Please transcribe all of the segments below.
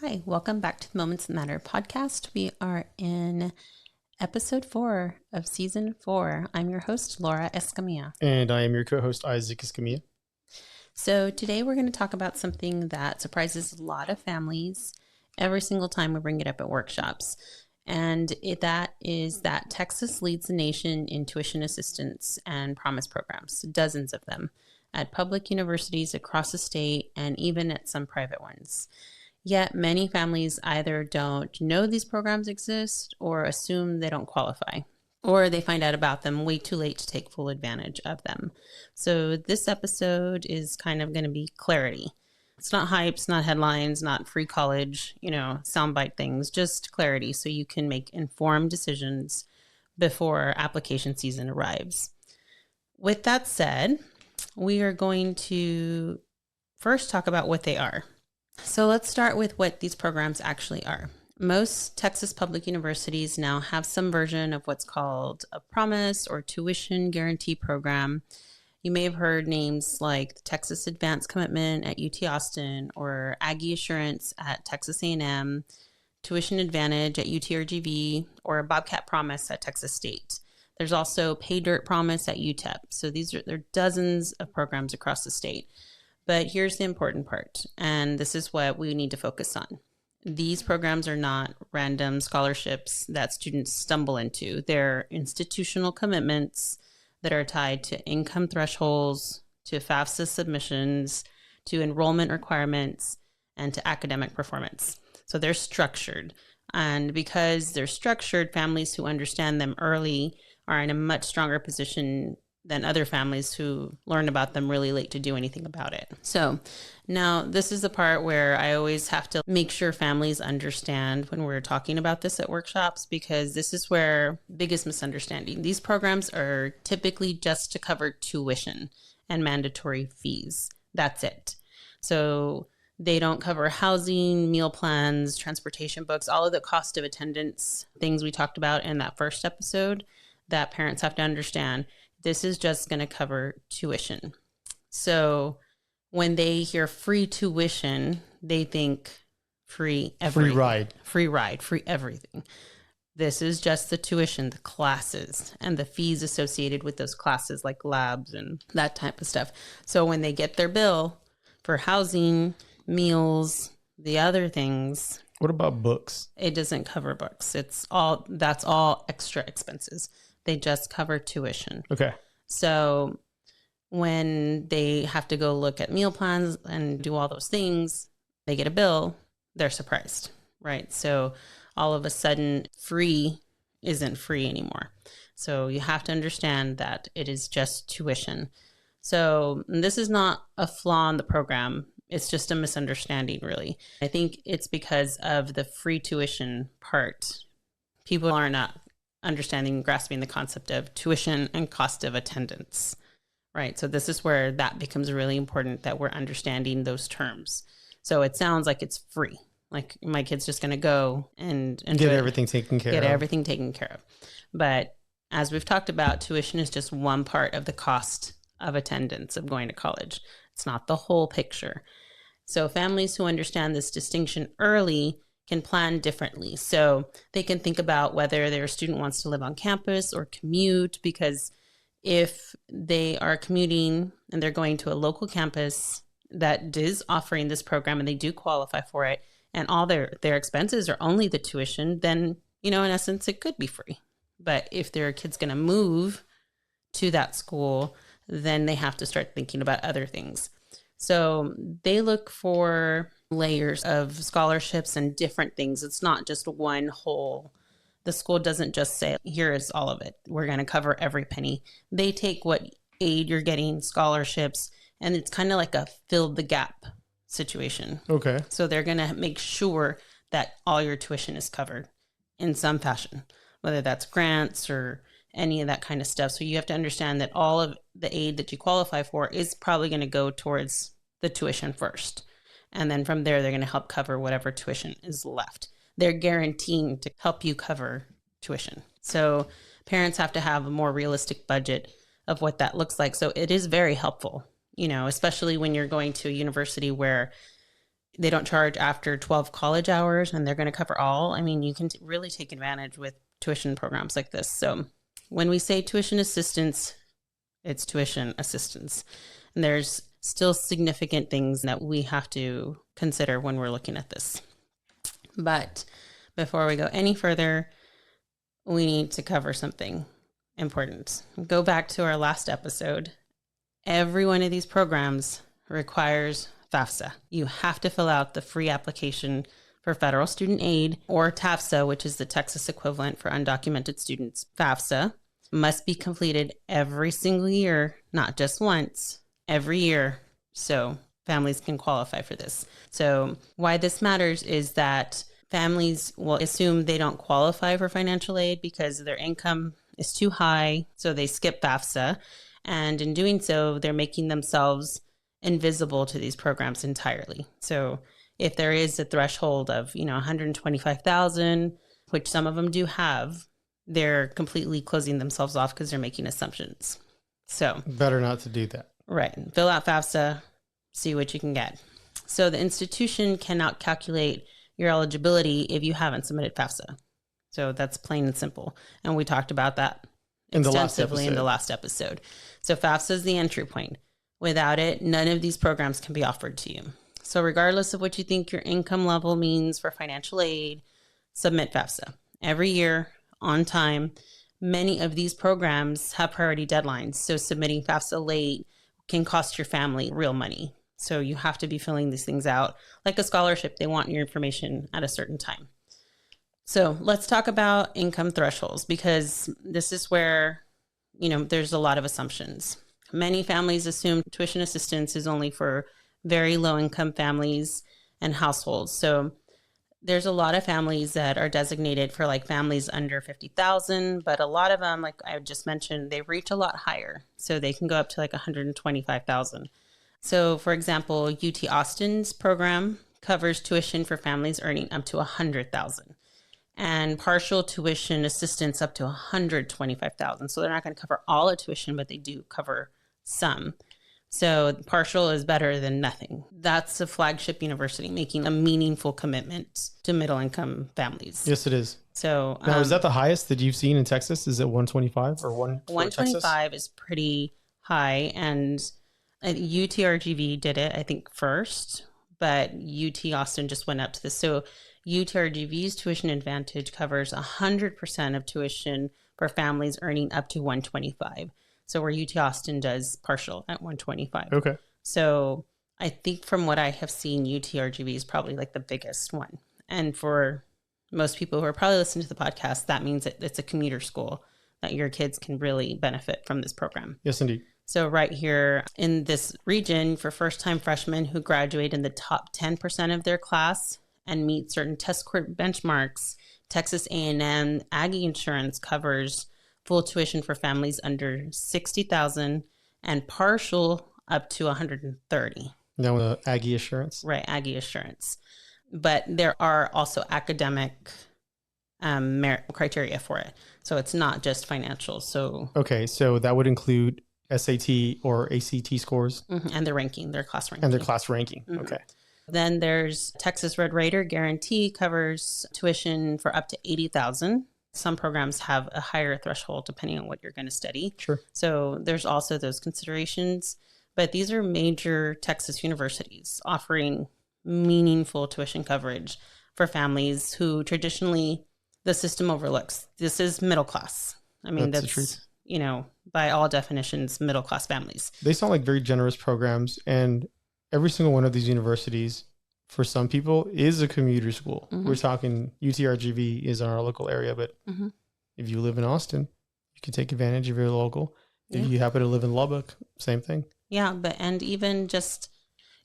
Hi, welcome back to the Moments That Matter podcast. We are in episode 4 of season 4. I'm your host, Laura Escamilla. And I am your co-host, Isaac Escamilla. So today we're going to talk about something that surprises a lot of families every single time we bring it up at workshops. And that is that Texas leads the nation in tuition assistance and promise programs, dozens of them, at public universities across the state and even at some private ones. Yet many families either don't know these programs exist or assume they don't qualify, or they find out about them way too late to take full advantage of them. So this episode is kind of going to be clarity. It's not hypes, not headlines, not free college, soundbite things, just clarity so you can make informed decisions before application season arrives. With that said, we are going to first talk about what they are. So let's start with what these programs actually are. Most Texas public universities now have some version of what's called a promise or tuition guarantee program. You may have heard names like the Texas Advanced Commitment at UT Austin or Aggie Assurance at Texas A&M, Tuition Advantage at UTRGV, or Bobcat Promise at Texas State. There's also Pay Dirt Promise at UTEP. So there are dozens of programs across the state. But here's the important part, and this is what we need to focus on. These programs are not random scholarships that students stumble into. They're institutional commitments that are tied to income thresholds, to FAFSA submissions, to enrollment requirements, and to academic performance. So they're structured. And because they're structured, families who understand them early are in a much stronger position than other families who learn about them really late to do anything about it. So now this is the part where I always have to make sure families understand when we're talking about this at workshops, because this is where biggest misunderstanding. These programs are typically just to cover tuition and mandatory fees. That's it. So they don't cover housing, meal plans, transportation books, all of the cost of attendance things we talked about in that first episode that parents have to understand. This is just going to cover tuition. So when they hear free tuition, they think free everything. Free ride, free everything. This is just the tuition, the classes, and the fees associated with those classes like labs and that type of stuff. So when they get their bill for housing, meals, the other things. What about books? It doesn't cover books. That's all extra expenses. They just cover tuition. Okay. So when they have to go look at meal plans and do all those things, they get a bill, they're surprised, right? So all of a sudden, free isn't free anymore. So you have to understand that it is just tuition. So this is not a flaw in the program. It's just a misunderstanding, really. I think it's because of the free tuition part. People are not understanding, grasping the concept of tuition and cost of attendance, right? So this is where that becomes really important, that we're understanding those terms. So it sounds like it's free. Like my kid's just going to go and get everything taken care of. But as we've talked about, tuition is just one part of the cost of attendance of going to college. It's not the whole picture. So families who understand this distinction early can plan differently. So they can think about whether their student wants to live on campus or commute, because if they are commuting and they're going to a local campus that is offering this program and they do qualify for it, and all their expenses are only the tuition, then, in essence, it could be free. But if their kid's going to move to that school, then they have to start thinking about other things. So they look for layers of scholarships and different things. It's not just one whole. The school doesn't just say, here is all of it. We're going to cover every penny. They take what aid you're getting, scholarships, and it's kind of like a fill the gap situation. Okay. So they're going to make sure that all your tuition is covered in some fashion, whether that's grants or any of that kind of stuff. So you have to understand that all of the aid that you qualify for is probably going to go towards the tuition first. And then from there, they're going to help cover whatever tuition is left. They're guaranteeing to help you cover tuition. So parents have to have a more realistic budget of what that looks like. So it is very helpful, especially when you're going to a university where They don't charge after 12 college hours, and they're going to cover all. I mean, you can really take advantage with tuition programs like this. So when we say tuition assistance, it's tuition assistance. And there's still significant things that we have to consider when we're looking at this. But before we go any further, we need to cover something important. Go back to our last episode. Every one of these programs requires FAFSA. You have to fill out the free application for federal student aid, or TAFSA, which is the Texas equivalent for undocumented students. FAFSA must be completed every single year, not just once, every year, so families can qualify for this. So why this matters is that families will assume they don't qualify for financial aid because their income is too high, so they skip FAFSA. And in doing so, they're making themselves invisible to these programs entirely. So if there is a threshold of, $125,000, which some of them do have, they're completely closing themselves off because they're making assumptions. So better not to do that. Right. Fill out FAFSA, see what you can get. So the institution cannot calculate your eligibility if you haven't submitted FAFSA. So that's plain and simple. And we talked about that extensively in the last episode. So FAFSA is the entry point. Without it, none of these programs can be offered to you. So regardless of what you think your income level means for financial aid, submit FAFSA. Every year, on time. Many of these programs have priority deadlines. So submitting FAFSA late can cost your family real money. So you have to be filling these things out. Like a scholarship, they want your information at a certain time. So let's talk about income thresholds, because this is where, there's a lot of assumptions. Many families assume tuition assistance is only for very low income families and households. So there's a lot of families that are designated for like families under 50,000, but a lot of them, like I just mentioned, they reach a lot higher. So they can go up to like 125,000. So for example, UT Austin's program covers tuition for families earning up to 100,000 and partial tuition assistance up to 125,000. So they're not going to cover all of tuition, but they do cover some. So partial is better than nothing. That's a flagship university making a meaningful commitment to middle income families. Yes, it is. So now, is that the highest that you've seen in Texas? Is it 125 or 125 is pretty high, and UTRGV did it, I think, first, but UT Austin just went up to this. So UTRGV's tuition advantage covers 100% of tuition for families earning up to 125. So where UT Austin does partial at 125. Okay. So I think from what I have seen, UTRGV is probably like the biggest one. And for most people who are probably listening to the podcast, that means that it's a commuter school, that your kids can really benefit from this program. Yes, indeed. So right here in this region, for first-time freshmen who graduate in the top 10% of their class and meet certain test score benchmarks, Texas A&M Aggie Insurance covers full tuition for families under 60,000 and partial up to 130. Now with Aggie Assurance? Right, Aggie Assurance. But there are also academic merit criteria for it. So it's not just financial. So okay, so that would include SAT or ACT scores? Mm-hmm. And their ranking, their class ranking. And their class ranking, Mm-hmm. Okay. Then there's Texas Red Raider Guarantee covers tuition for up to 80,000. Some programs have a higher threshold depending on what you're going to study. Sure. So there's also those considerations. But these are major Texas universities offering meaningful tuition coverage for families who traditionally the system overlooks. This is middle class. I mean, that's the truth. By all definitions, middle class families. They sound like very generous programs. And every single one of these universities, for some people, is a commuter school. Mm-hmm. We're talking UTRGV is in our local area, but mm-hmm. if you live in Austin, you can take advantage of your local. Yeah. If you happen to live in Lubbock, same thing. Yeah, and even just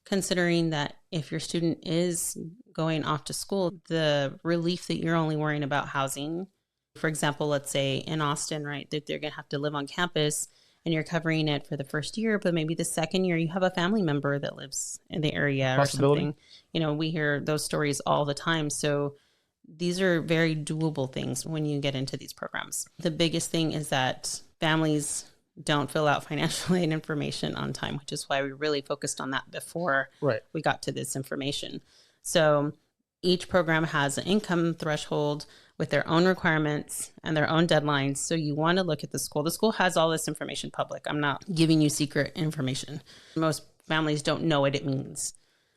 considering that if your student is going off to school, the relief that you're only worrying about housing, for example, let's say in Austin, right, that they're going to have to live on campus and you're covering it for the first year, but maybe the second year you have a family member that lives in the area or something. We hear those stories all the time. So these are very doable things when you get into these programs. The biggest thing is that families don't fill out financial aid information on time, which is why we really focused on that before we got to this information. So each program has an income threshold with their own requirements and their own deadlines. So you want to look at the school. The school has all this information public. I'm not giving you secret information. Most families don't know what it means.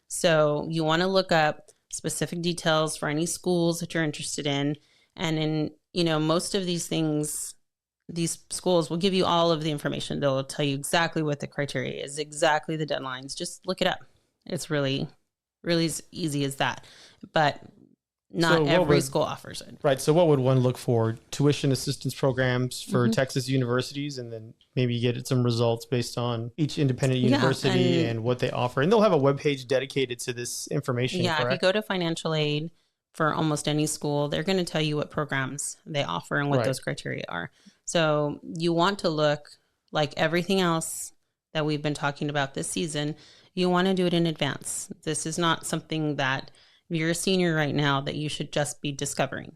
So you want to look up specific details for any schools that you're interested in. And in, most of these things, these schools will give you all of the information. They'll tell you exactly what the criteria is, exactly the deadlines. Just look it up. It's really, really as easy as that. But not every school offers it. Right. So what would one look for? Tuition assistance programs for Texas universities, and then maybe get some results based on each independent university and what they offer. And they'll have a webpage dedicated to this information. Yeah. Correct? If you go to financial aid for almost any school, they're going to tell you what programs they offer and what those criteria are. So you want to look like everything else that we've been talking about this season. You want to do it in advance. This is not something that if you're a senior right now that you should just be discovering.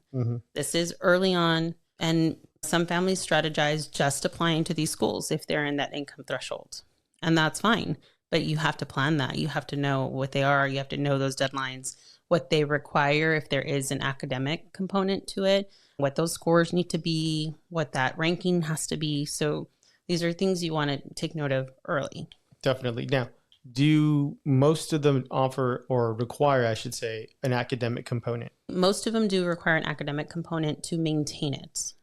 This is early on, and some families strategize just applying to these schools if they're in that income threshold, and that's fine. But you have to plan that. You have to know what they are. You have to know those deadlines, what they require if there is an academic component to it, what those scores need to be, what that ranking has to be. So these are things you want to take note of early. Definitely. Now, do most of them offer or require, I should say, an academic component? Most of them do require an academic component to maintain it.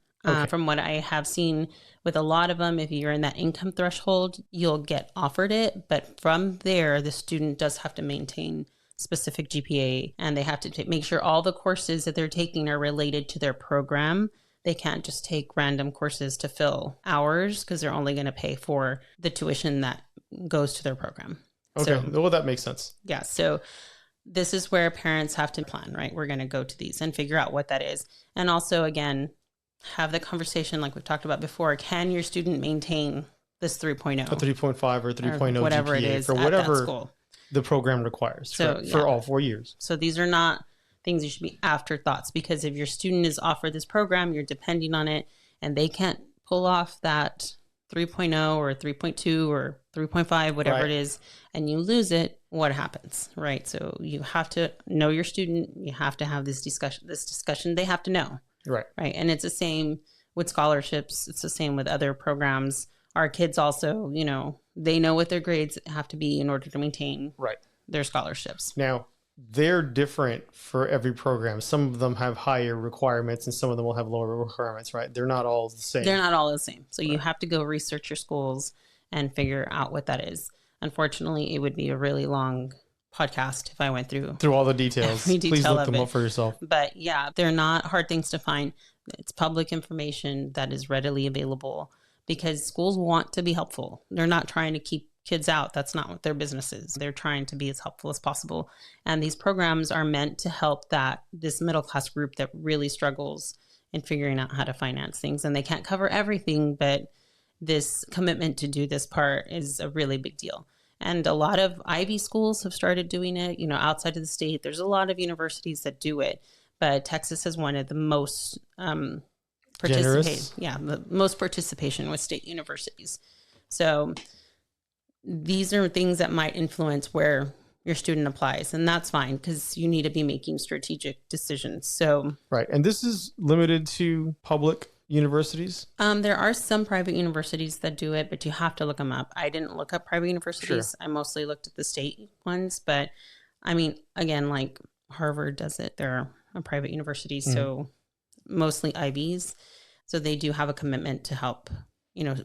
From what I have seen with a lot of them, if you're in that income threshold, you'll get offered it. But from there, the student does have to maintain specific GPA, and they have to make sure all the courses that they're taking are related to their program. They can't just take random courses to fill hours because they're only going to pay for the tuition that goes to their program. Okay. Well, that makes sense. Yeah. So this is where parents have to plan, right? We're going to go to these and figure out what that is. And also, again, have the conversation like we've talked about before. Can your student maintain this 3.0? A 3.5 or 3.0 whatever GPA it is for at whatever that school the program requires for all 4 years. So these are not things you should be afterthoughts, because if your student is offered this program, you're depending on it, and they can't pull off that 3.0 or 3.2 or 3.5, whatever it is, and you lose it, what happens, right? So you have to know your student. You have to have this discussion. They have to know. Right. And it's the same with scholarships. It's the same with other programs. Our kids also, they know what their grades have to be in order to maintain their scholarships. Now, they're different for every program. Some of them have higher requirements and some of them will have lower requirements, right? They're not all the same. They're not all the same. So you have to go research your schools and figure out what that is. Unfortunately, it would be a really long podcast if I went through all the details. Please look them up for yourself. But yeah, they're not hard things to find. It's public information that is readily available because schools want to be helpful. They're not trying to keep kids out. That's not what their business is. They're trying to be as helpful as possible. And these programs are meant to help this middle class group that really struggles in figuring out how to finance things. And they can't cover everything, but this commitment to do this part is a really big deal. And a lot of Ivy schools have started doing it, outside of the state. There's a lot of universities that do it, but Texas has one of the most the most participation with state universities. So these are things that might influence where your student applies, and that's fine because you need to be making strategic decisions. So and this is limited to public universities? There are some private universities that do it, but you have to look them up. I didn't look up private universities. I mostly looked at the state ones, but I mean, again, like Harvard does it. They're a private university, so mostly Ivies. So they do have a commitment to help,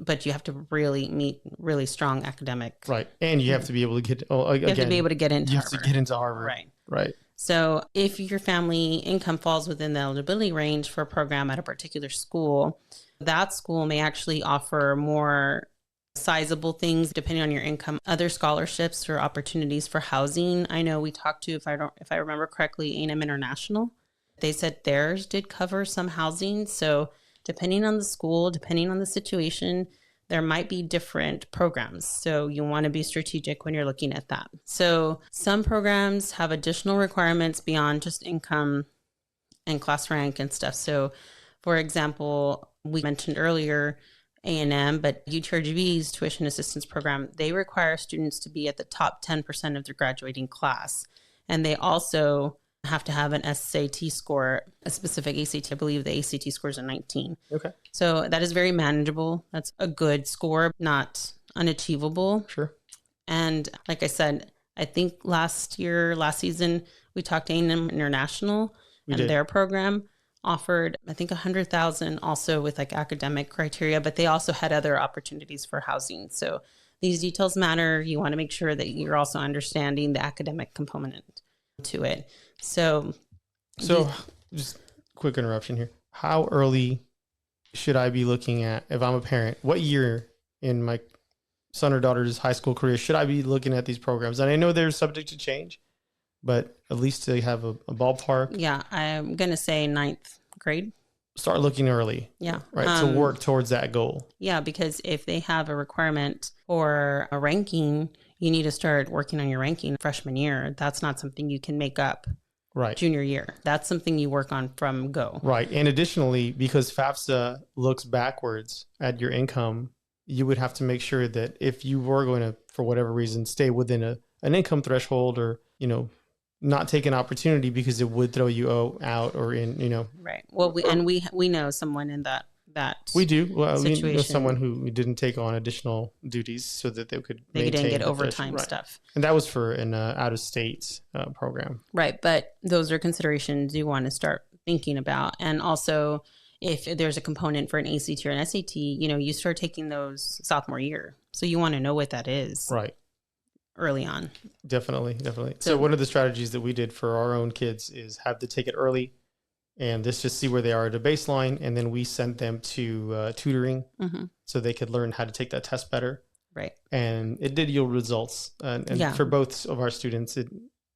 but you have to really meet really strong academic. And you have to be able to get, you have to be able to get into Harvard. You have to get into Harvard. Right. So if your family income falls within the eligibility range for a program at a particular school, that school may actually offer more sizable things depending on your income, other scholarships or opportunities for housing. I know we talked to, if I remember correctly, A&M International. They said theirs did cover some housing. So depending on the school, depending on the situation, there might be different programs. So you want to be strategic when you're looking at that. So some programs have additional requirements beyond just income and class rank and stuff. So for example, we mentioned earlier, A&M, but UTRGV's tuition assistance program, they require students to be at the top 10% of their graduating class. And they also have to have an SAT score, a specific ACT. I believe the ACT score is a 19. Okay. So that is very manageable. That's a good score, not unachievable. Sure. And like I said, I think last season, we talked to A&M International, and their program offered, I think, 100,000 also with like academic criteria, but they also had other opportunities for housing. So these details matter. You want to make sure that you're also understanding the academic component to it. So just quick interruption here. How early should I be looking at, if I'm a parent, what year in my son or daughter's high school career should I be looking at these programs? And I know they're subject to change, but at least they have a ballpark. Yeah, I'm going to say 9th grade. Start looking early. Yeah. Right. To work towards that goal. Yeah, because if they have a requirement or a ranking, you need to start working on your ranking freshman year. That's not something you can make up junior year. That's something you work on from go. Right. And additionally, because FAFSA looks backwards at your income, you would have to make sure that if you were going to, for whatever reason, stay within an income threshold, or, not take an opportunity because it would throw you out or in, Right. Well, we know someone in that we do. Well, situation. We know someone who didn't take on additional duties so that they didn't get overtime stuff. And that was for an out of state program. Right. But those are considerations you want to start thinking about. And also, if there's a component for an ACT or an SAT, you start taking those sophomore year. So you want to know what that is. Right. Early on. Definitely. So one of the strategies that we did for our own kids is have to take it early and just see where they are at a baseline. And then we sent them to tutoring so they could learn how to take that test better. Right. And it did yield results. And for both of our students,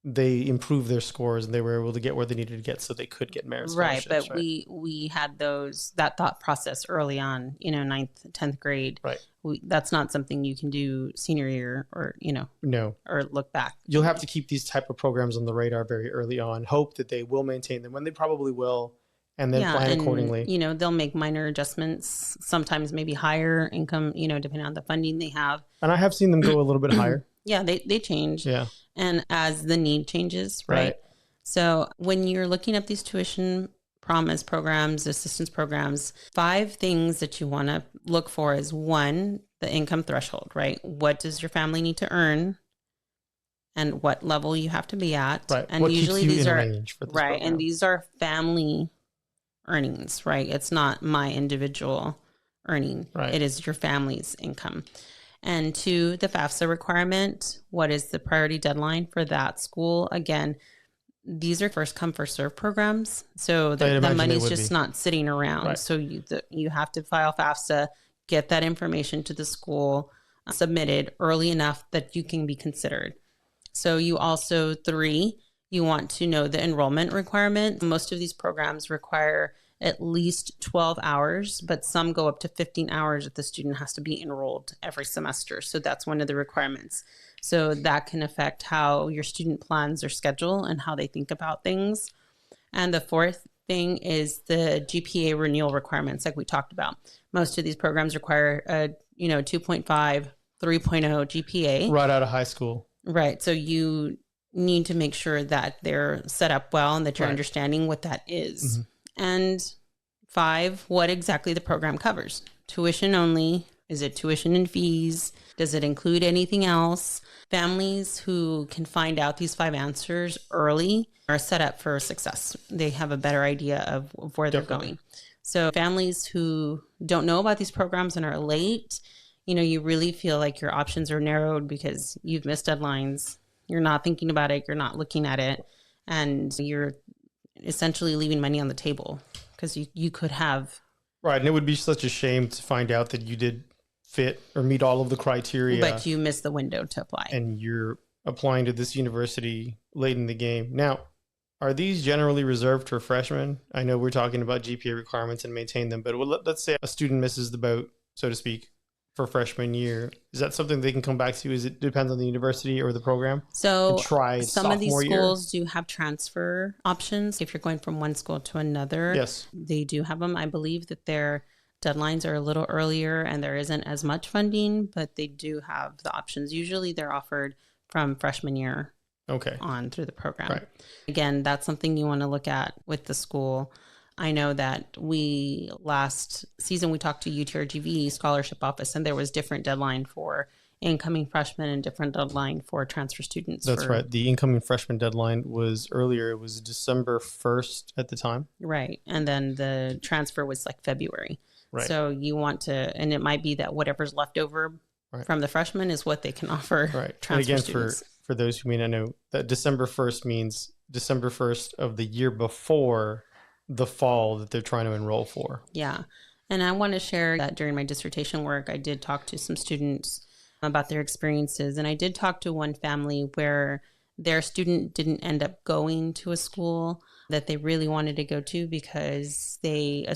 they improved their scores and they were able to get where they needed to get so they could get merit scholarships. Right. But we had that thought process early on, 9th, 10th grade. Right. That's not something you can do senior year or, no, or look back. You'll have to keep these type of programs on the radar very early on, hope that they will maintain them when they probably will, and then plan accordingly. They'll make minor adjustments, sometimes maybe higher income, depending on the funding they have. And I have seen them go a little bit higher. Yeah, they change. Yeah. And as the need changes, right? So when you're looking at these tuition promise programs, assistance programs, 5 things that you want to look for is 1, the income threshold, right? What does your family need to earn and what level you have to be at? Right. And what usually these are range for this right. program? And these are family earnings, right? It's not my individual earning. Right. It is your family's income. And 2, the FAFSA requirement. What is the priority deadline for that school? Again, these are first come, first serve programs. So the money's just not sitting around. Right. So you have to file FAFSA, get that information to the school, submitted early enough that you can be considered. So you also, 3, you want to know the enrollment requirement. Most of these programs require at least 12 hours, but some go up to 15 hours if the student has to be enrolled every semester. So that's one of the requirements. So that can affect how your student plans their schedule and how they think about things. And the 4th thing is the GPA renewal requirements, like we talked about. Most of these programs require a 2.5, 3.0 GPA. Right out of high school. Right. So you need to make sure that they're set up well and that you're understanding what that is. And 5, what exactly the program covers. Tuition only. Is it tuition and fees? Does it include anything else? Families who can find out these 5 answers early are set up for success. They have a better idea of where they're going. So families who don't know about these programs and are late, you really feel like your options are narrowed because you've missed deadlines. You're not thinking about it. You're not looking at it. And you're essentially leaving money on the table because you could have. Right. And it would be such a shame to find out that you did fit or meet all of the criteria, but you missed the window to apply. And you're applying to this university late in the game. Now, are these generally reserved for freshmen? I know we're talking about GPA requirements and maintain them, but let's say a student misses the boat, so to speak, for freshman year. Is that something they can come back to? Is it depends on the university or the program? So try some of these schools do have transfer options. If you're going from one school to another, yes, they do have them. I believe that they're deadlines are a little earlier and there isn't as much funding, but they do have the options. Usually they're offered from freshman year on through the program. Right. Again, that's something you want to look at with the school. I know that last season we talked to UTRGV scholarship office, and there was different deadline for incoming freshmen and different deadline for transfer students. That's right. The incoming freshman deadline was earlier. It was December 1st at the time. Right. And then the transfer was like February. Right. So you want to, and it might be that whatever's left over from the freshmen is what they can offer. Right. Transfer and again, students. For those who may not know, that December 1st means December 1st of the year before the fall that they're trying to enroll for. Yeah. And I want to share that during my dissertation work, I did talk to some students about their experiences. And I did talk to one family where their student didn't end up going to a school that they really wanted to go to because they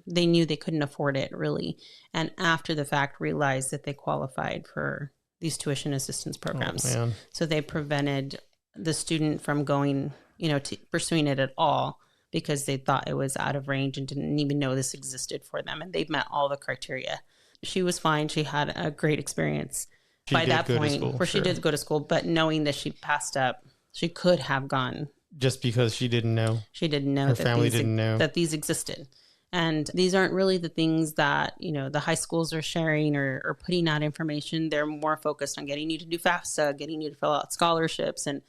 knew they couldn't afford it really. And after the fact realized that they qualified for these tuition assistance programs. Oh, man. So they prevented the student from going, to pursuing it at all because they thought it was out of range and didn't even know this existed for them. And they've met all the criteria. She was fine. She had a great experience by that point where she did go to school, but knowing that she passed up, she could have gone. Just because she didn't know. She didn't know. Her family didn't know. That these existed. And these aren't really the things that, the high schools are sharing or putting out information. They're more focused on getting you to do FAFSA, getting you to fill out scholarships and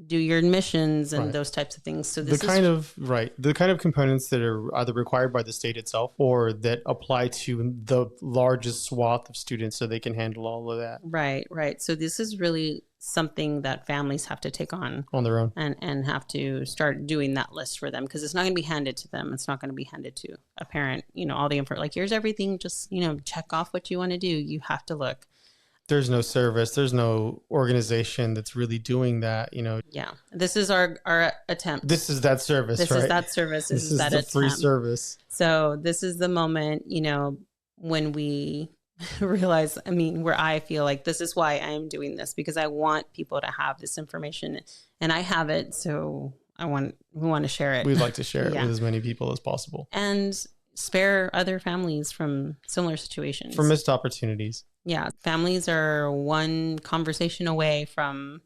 do your admissions and those types of things. So the kind of components that are either required by the state itself or that apply to the largest swath of students so they can handle all of that. Right. So this is really something that families have to take on their own and have to start doing that list for them because it's not going to be handed to them. It's not going to be handed to a parent, all the info, like here's everything, just, check off what you want to do. You have to look. There's no service. There's no organization that's really doing that, Yeah. This is our attempt. This is that service, This is that service. This is that attempt. Free service. So this is the moment, when we realize, where I feel like this is why I am doing this, because I want people to have this information and I have it. So we want to share it. We'd like to share it with as many people as possible. And spare other families from similar situations. For missed opportunities. Yeah. Families are one conversation away from,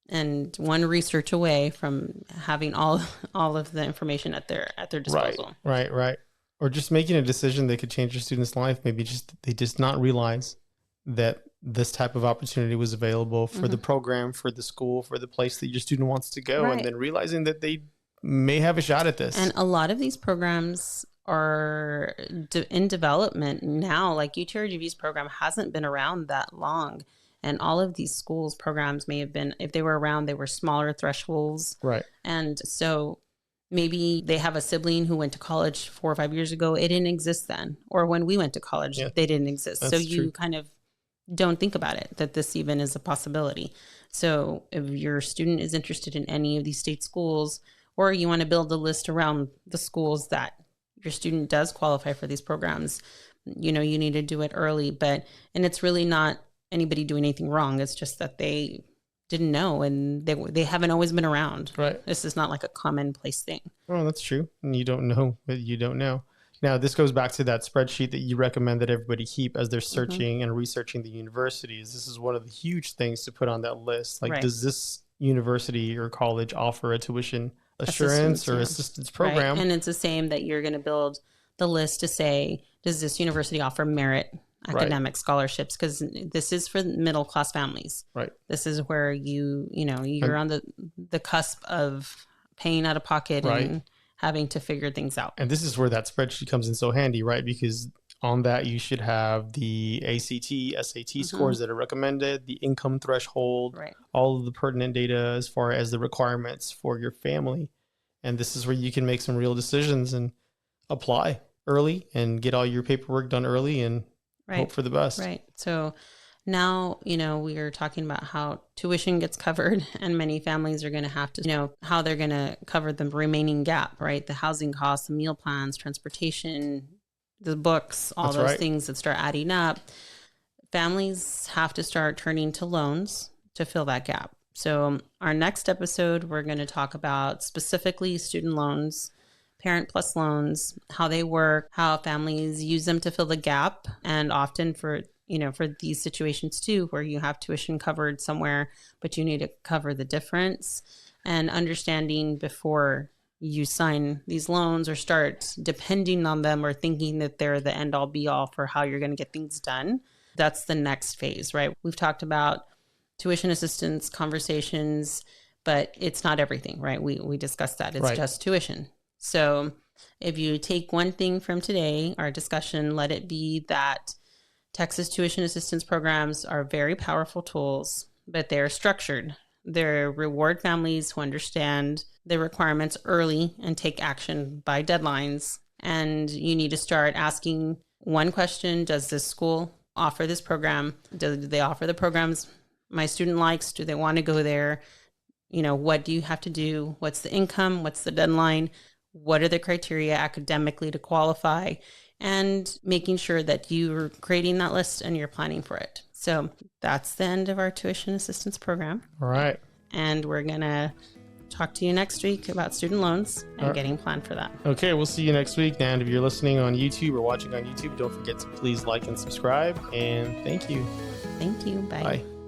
and one research away from having all of the information at their disposal. Right. Or just making a decision that could change your student's life. Maybe they just not realize that this type of opportunity was available for the program, for the school, for the place that your student wants to go. And then realizing that they may have a shot at this. And a lot of these programs are in development now. Like UTRGV's program hasn't been around that long. And all of these schools programs may have been, if they were around, they were smaller thresholds. Right. And so maybe they have a sibling who went to college 4 or 5 years ago. It didn't exist then. Or when we went to college, they didn't exist. So you kind of don't think about it, that this even is a possibility. So if your student is interested in any of these state schools, or you want to build a list around the schools that your student does qualify for these programs, you need to do it early. And it's really not anybody doing anything wrong. It's just that they didn't know and they haven't always been around. Right. This is not like a commonplace thing. Oh, that's true. And you don't know what you don't know. Now, this goes back to that spreadsheet that you recommend that everybody keep as they're searching and researching the universities. This is one of the huge things to put on that list. Like, does this university or college offer a tuition assurance or assistance program? Right. And it's the same that you're going to build the list to say, does this university offer merit academic scholarships? Because this is for middle class families. Right. This is where you're on the cusp of paying out of pocket and having to figure things out. And this is where that spreadsheet comes in so handy, right? Because on that, you should have the ACT, SAT scores that are recommended, the income threshold, all of the pertinent data as far as the requirements for your family. And this is where you can make some real decisions and apply early and get all your paperwork done early and hope for the best. Right. So now, we are talking about how tuition gets covered, and many families are going to have to, how they're going to cover the remaining gap, right? The housing costs, the meal plans, transportation, the books, all those things that start adding up. Families have to start turning to loans to fill that gap. So our next episode, we're going to talk about specifically student loans, Parent Plus loans, how they work, how families use them to fill the gap, and often for these situations too, where you have tuition covered somewhere, but you need to cover the difference, and understanding before you sign these loans or start depending on them or thinking that they're the end all be all for how you're going to get things done. That's the next phase, right? We've talked about tuition assistance conversations, but it's not everything, right? We discussed that. It's just tuition. So if you take one thing from today, our discussion, let it be that Texas tuition assistance programs are very powerful tools, but they're structured. They're reward families who understand the requirements early and take action by deadlines. And you need to start asking one question: does this school offer this program? Do they offer the programs my student likes? Do they want to go there? What do you have to do? What's the income? What's the deadline? What are the criteria academically to qualify? And making sure that you're creating that list and you're planning for it. So that's the end of our tuition assistance program. All right. And we're going to talk to you next week about student loans and getting planned for that. Okay, we'll see you next week. And if you're listening on YouTube or watching on YouTube, don't forget to please like and subscribe. And thank you. Thank you. Bye. Bye.